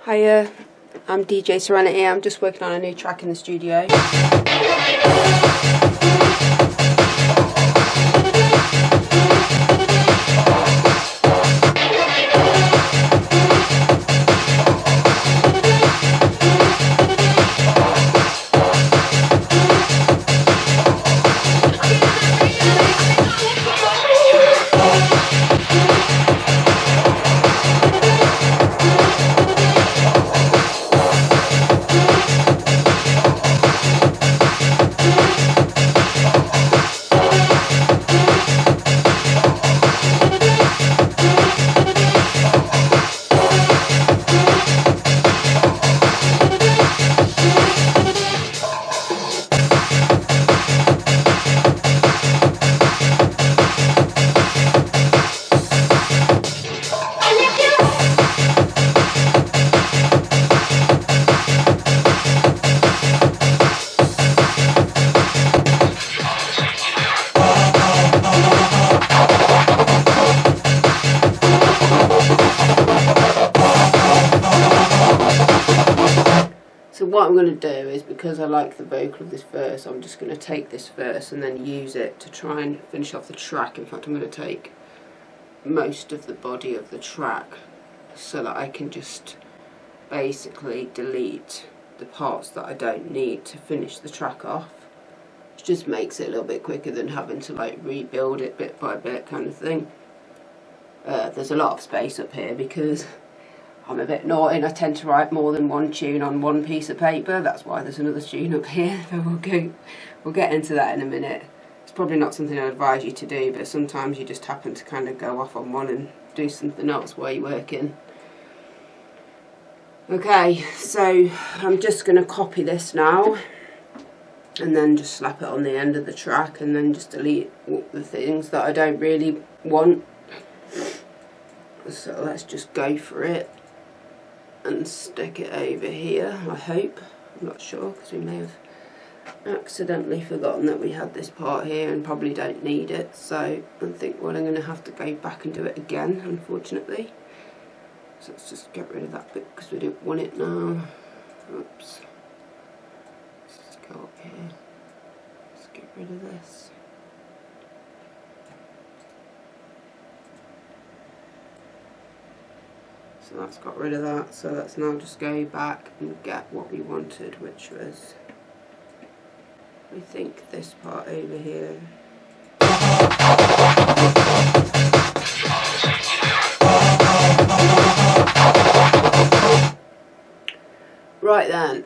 Hiya, I'm DJ Serenity. I'm just working on a new track in the studio. So what I'm going to do is, because I like the vocal of this verse, I'm just going to take this verse and then use it to try and finish off the track. In fact, I'm going to take most of the body of the track so that I can just basically delete the parts that I don't need to finish the track off. Which just makes it a little bit quicker than having to like rebuild it bit by bit kind of thing. There's a lot of space up here because I'm a bit naughty and I tend to write more than one tune on one piece of paper. That's why there's another tune up here, but we'll get into that in a minute. It's probably not something I advise you to do, but sometimes you just happen to kind of go off on one and do something else while you're working. Okay, so I'm just going to copy this now and then just slap it on the end of the track and then just delete the things that I don't really want. So let's just go for it and stick it over here, I hope. I'm not sure because we may have accidentally forgotten that we had this part here and probably don't need it, so I think I'm going to have to go back and do it again, unfortunately. So let's just get rid of that bit because we don't want it now. Oops. Let's just go up here. Let's get rid of this. So that's got rid of that, so let's now just go back and get what we wanted, which was, I think, this part over here. Right then.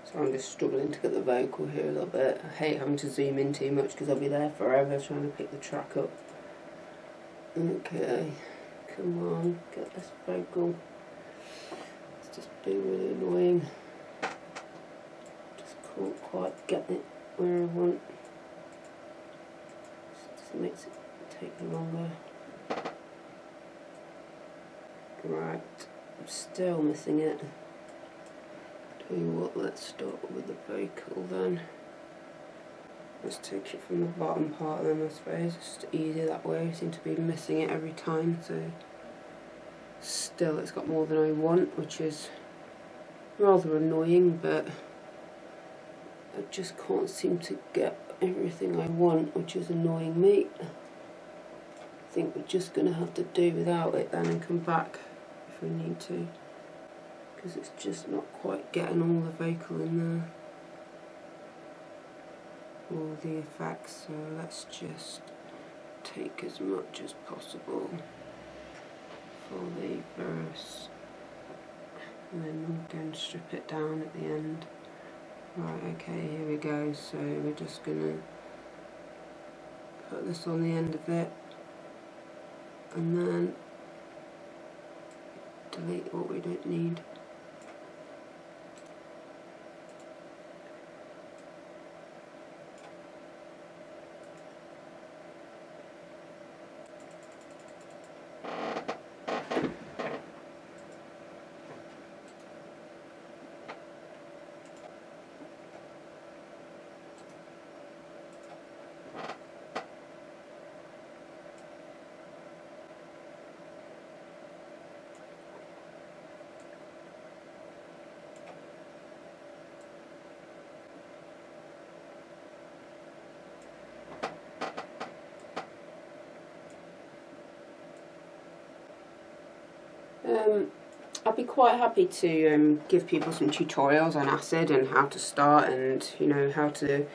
So I'm just struggling to get the vocal here a little bit. I hate having to zoom in too much because I'll be there forever trying to pick the track up. Okay, come on, get this vocal. It's just being really annoying. Just can't quite get it where I want. It just makes it take longer. Right, I'm still missing it. Tell you what, let's start with the vocal then. Let's take it from the bottom part then, I suppose. It's just easier that way. I seem to be missing it every time, so still it's got more than I want, which is rather annoying, but I just can't seem to get everything I want, which is annoying me. I think we're just going to have to do without it then and come back if we need to, because it's just not quite getting all the vocal in there, all the effects. So let's just take as much as possible for the verse and then I'm going to strip it down at the end. Right, okay, here we go. So we're just going to put this on the end of it and then delete what we don't need. I'd be quite happy to give people some tutorials on Acid and how to start, and you know, how to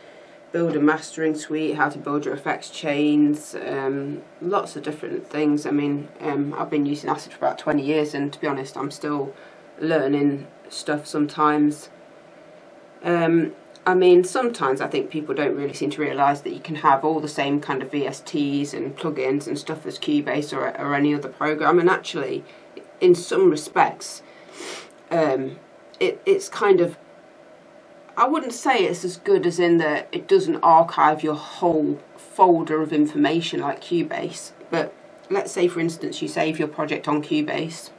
build a mastering suite, how to build your effects chains, lots of different things. I mean, I've been using Acid for about 20 years, and to be honest, I'm still learning stuff sometimes. I mean, sometimes I think people don't really seem to realise that you can have all the same kind of VSTs and plugins and stuff as Cubase or any other program, and actually, in some respects, it's kind of, I wouldn't say it's as good as in that it doesn't archive your whole folder of information like Cubase, but let's say, for instance, you save your project on Cubase.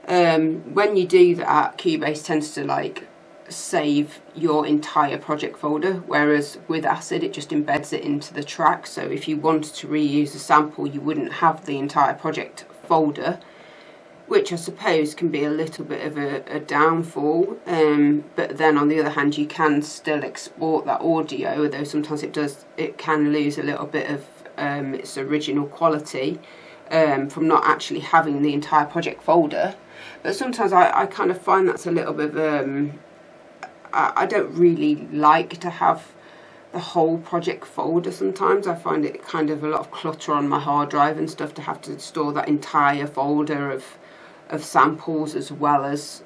When you do that, Cubase tends to like save your entire project folder, whereas with Acid it just embeds it into the track. So if you wanted to reuse a sample, you wouldn't have the entire project folder, which I suppose can be a little bit of a downfall, but then on the other hand you can still export that audio, though sometimes it can lose a little bit of its original quality from not actually having the entire project folder. But sometimes I kind of find that's a little bit of I don't really like to have the whole project folder. Sometimes I find it kind of a lot of clutter on my hard drive and stuff to have to store that entire folder of samples as well as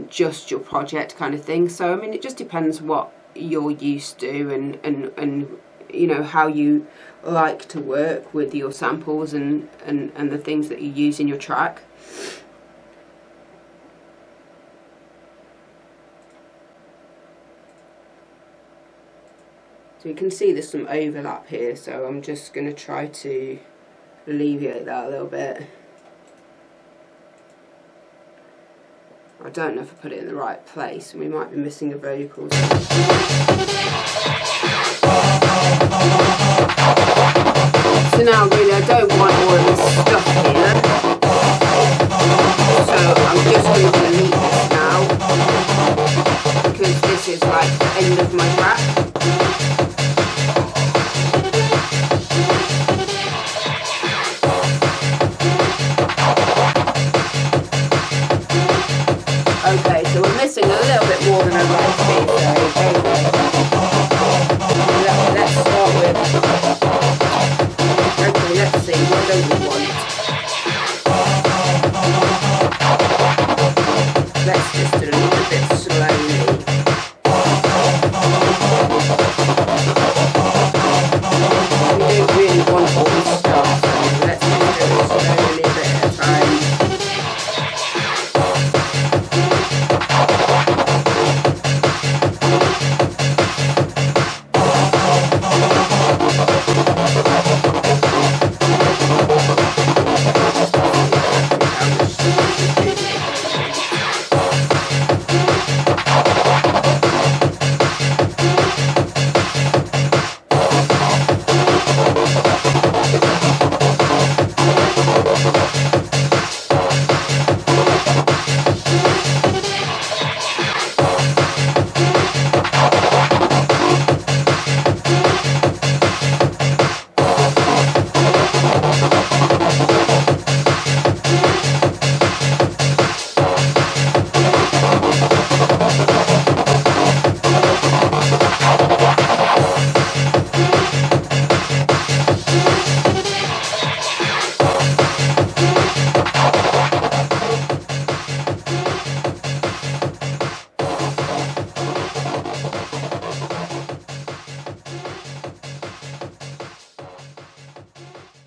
just your project kind of thing. So I mean, it just depends what you're used to and you know, how you like to work with your samples and the things that you use in your track. So you can see there's some overlap here, so I'm just going to try to alleviate that a little bit. I don't know if I put it in the right place, and we might be missing a vocal. So now really I don't want all of this stuff here, so I'm just going to delete this now, because this is like the end of my track. Okay, so we're missing a little bit more than I'd like to be, so let's start with, okay, let's see, what don't we want? Let's just do a little bit slowly. We don't really want all